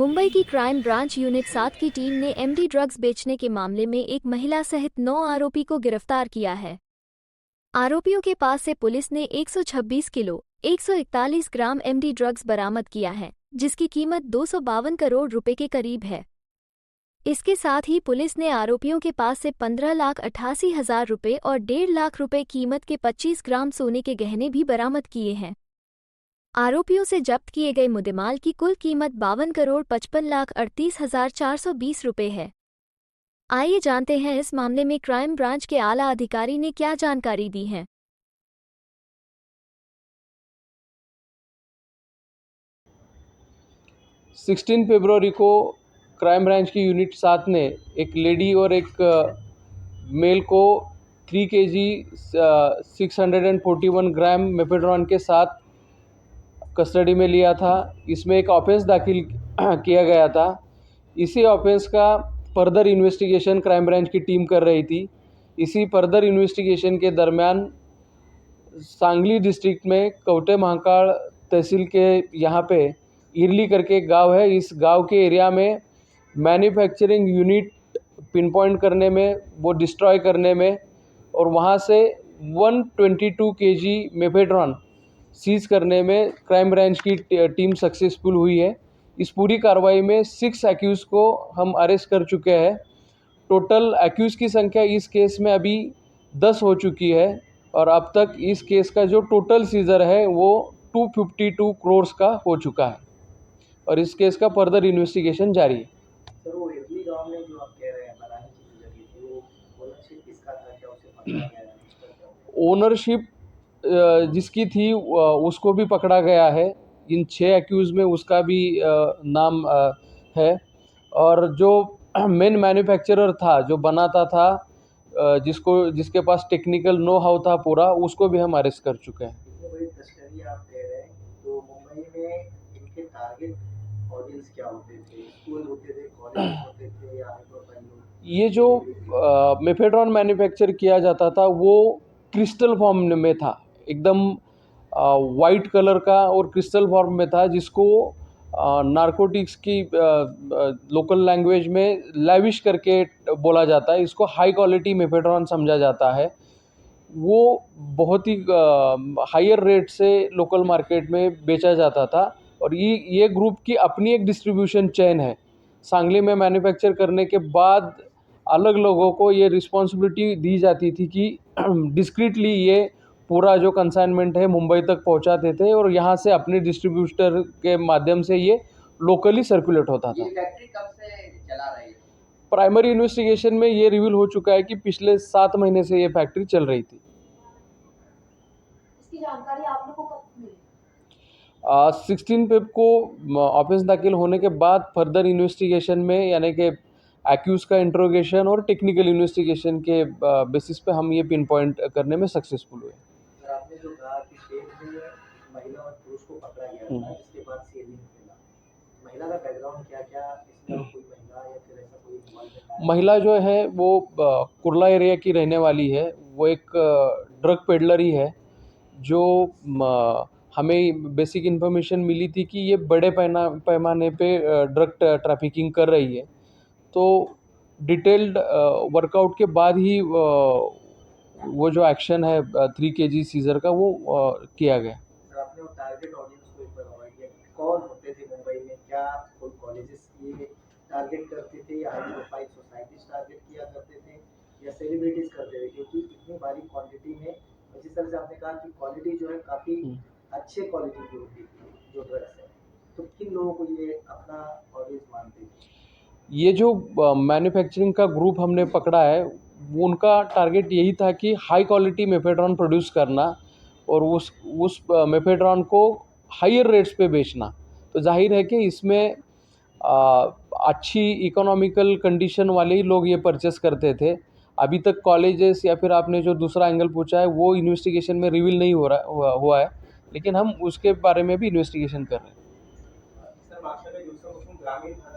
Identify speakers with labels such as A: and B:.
A: मुंबई की crime branch unit 7 की team ने एमडी ड्रग्स बेचने के मामले में एक महिला सहित 9 आरोपी को गिरफ्तार किया है। आरोपियों के पास से पुलिस ने 126 किलो 141 ग्राम एमडी ड्रग्स बरामद किया है, जिसकी कीमत 252 करोड़ रुपए के करीब है। इसके साथ ही पुलिस ने आरोपियों के पास से 15,88,000 रुपए और 1.5 लाख रुपए कीमत के 25 ग्राम सोने के गहने भी बरामद किए हैं। आरोपियों से जब्त किए गए मुद्देमाल की कुल कीमत 52,55,38,420 रुपए है। आइए जानते हैं इस मामले में क्राइम ब्रांच के आला अधिकारी ने क्या जानकारी दी है।
B: 16 फरवरी को क्राइम ब्रांच की यूनिट 7 ने एक लेडी और एक मेल को 3 kg 641 ग्राम मेपेड्रॉन के साथ कस्टडी में लिया था। इसमें एक ऑफेंस दाखिल किया गया था। इसी ऑफेंस का फर्दर इन्वेस्टिगेशन क्राइम ब्रांच की टीम कर रही थी। इसी फर्दर इन्वेस्टिगेशन के दरमियान सांगली डिस्ट्रिक्ट में कवटे महाकाल तहसील के यहाँ पे इरली करके एक गांव है। इस गांव के एरिया में मैन्युफैक्चरिंग यूनिट पिन पॉइंट करने में, वो डिस्ट्रॉय करने में और वहाँ से 122 kg मेफेड्रॉन सीज करने में क्राइम ब्रांच की टीम सक्सेसफुल हुई है। इस पूरी कार्रवाई में 6 एक्यूज़ को हम अरेस्ट कर चुके हैं। टोटल एक्यूज़ की संख्या इस केस में अभी 10 हो चुकी है और अब तक इस केस का जो टोटल सीजर है वो 252 करोड़ का हो चुका है और इस केस का फर्दर इन्वेस्टिगेशन जारी है।
C: सर, वो इरली गांव में जो आप कह रहे हैं बनाने की जगह थी, वो ओनरशिप किसका था, क्या उसे पकड़ा गया है, रजिस्टर क्या?
B: ओनरशिप जिसकी थी उसको भी पकड़ा गया है। इन 6 एक्यूज़ में उसका भी नाम है और जो मेन मैन्युफैक्चरर था, जो बनाता था, जिसके पास टेक्निकल नो हाउ था पूरा, उसको भी हम अरेस्ट कर चुके हैं।
C: इतनी बड़ी तस्करी आप कह रहे हैं, तो मुंबई में इनके टारगेट ऑडियंस क्या होते थे? स्कूल होते थे, कॉलेज होते थे या हाई प्रोफाइल लोग?
B: ये जो मेफेड्रॉन मैन्युफैक्चर किया जाता था वो क्रिस्टल फॉर्म में था, एकदम वाइट कलर का और क्रिस्टल फॉर्म में था, जिसको नारकोटिक्स की लोकल लैंग्वेज में लैविश करके बोला जाता है। इसको हाई क्वालिटी मेफेड्रॉन समझा जाता है। वो बहुत ही हायर रेट से लोकल मार्केट में बेचा जाता था और ये ग्रुप की अपनी एक डिस्ट्रीब्यूशन चेन है। सांगली में मैन्युफैक्चर करने के बाद अलग लोगों को ये रिस्पॉन्सिबिलिटी दी जाती थी कि डिस्क्रीटली ये पूरा जो कंसाइनमेंट है मुंबई तक पहुंचाते थे और यहाँ से अपने डिस्ट्रीब्यूटर के माध्यम से ये लोकली सर्कुलेट होता था।
C: ये फैक्ट्री कब से चला रही है?
B: प्राइमरी इन्वेस्टिगेशन में ये रिवील हो चुका है कि पिछले 7 महीने से ये फैक्ट्री चल रही थी।
C: इसकी जानकारी आप लोगों को कब मिली?
B: 16 फेब को ऑफेंस दाखिल होने के बाद फर्दर इन्वेस्टिगेशन में, यानी कि एक्यूज का इंट्रोगेशन और टेक्निकल इन्वेस्टिगेशन के बेसिस पे हम ये पिन पॉइंट करने में सक्सेसफुल हुए।
C: सर, आपने जो कहा कि शेर में महिला और पुरुष को पकड़ा गया था, जिसके बाद शेयरिंग मिला, महिला का बैकग्राउंड क्या-क्या, इसमें कोई महिला या फिर ऐसा कोई इन्वॉल्वमेंट है?
B: महिला जो है वो कुर्ला एरिया की रहने वाली है। वो एक ड्रग पेडलर ही है जो हमें बेसिक इन्फॉर्मेशन मिली थी कि ये बड़े पैमाने पे ड्रग ट्रैफिकिंग कर रही है। तो डिटेल्ड वर्कआउट के बाद ही वो जो एक्शन है 3 kg सीजर का वो किया गया।
C: सर, आपने वो टारगेट ऑडियंस को एक बार अवॉइड किया, कौन होते थे मुंबई में? क्या कोई कॉलेजेस ये टारगेट करते थे या हाई प्रोफाइल सोसाइटीज टारगेट किया करते थे या सेलिब्रिटीज करते थे? क्योंकि इतनी बड़ी क्वांटिटी में, और जिस तरह से आपने कहा कि क्वालिटी जो है काफ़ी अच्छे क्वालिटी की होती थी जो ड्रग्स है, तो किन लोगों को ये अपना ऑडियंस मानते थे?
B: ये जो मैन्युफैक्चरिंग का ग्रुप हमने पकड़ा है, वो उनका टारगेट यही था कि हाई क्वालिटी मेफेड्रॉन प्रोड्यूस करना और उस मेफेड्रॉन को हायर रेट्स पे बेचना। तो जाहिर है कि इसमें अच्छी इकोनॉमिकल कंडीशन वाले ही लोग ये परचेस करते थे। अभी तक कॉलेजेस या फिर आपने जो दूसरा एंगल पूछा है वो इन्वेस्टिगेशन में रिवील नहीं हुआ है, लेकिन हम उसके बारे में भी इन्वेस्टिगेशन कर रहे हैं।
C: सर, मागच्या काही दिवसापासून ग्रामीण भागात